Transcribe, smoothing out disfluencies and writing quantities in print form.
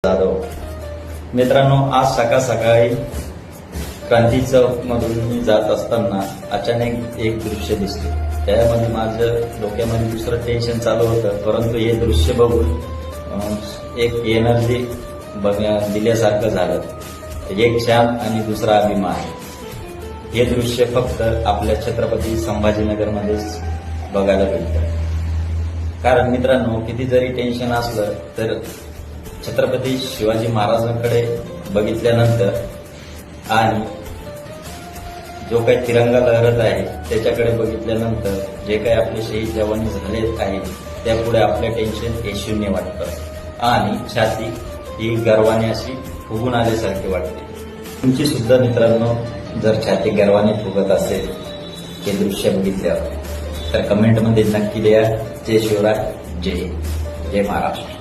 जाधव. मित्रांनो, आज सकाळ सकाळी क्रांती चौक मधून मी जात असताना अचानक एक दृश्य दिसले. त्यामध्ये माझं डोक्यामध्ये दुसरं टेन्शन चालू होतं, परंतु हे दृश्य बघून एक एनर्जी दिल्यासारखं झालं. एक क्षण आणि दुसरा अभिमान. हे दृश्य फक्त आपल्या छत्रपती संभाजीनगरमध्येच बघायला भेटतं. कारण मित्रांनो, किती जरी टेन्शन असलं तर छत्रपती शिवाजी महाराजांकडे बघितल्यानंतर आणि जो काही तिरंगा लहरत आहे त्याच्याकडे बघितल्यानंतर जे काही आपले शहीद जवान झाले आहेत त्यापुढे आपले टेन्शन हे शून्य वाटतं आणि छाती ही गर्वाने अशी फुगून आल्यासारखी वाटते. तुमची सुद्धा मित्रांनो जर छाती गर्वाने फुगत असेल हे दृश्य बघितल्यावर तर कमेंटमध्ये नक्की द्या. जय शिवराय, जय महाराष्ट्र.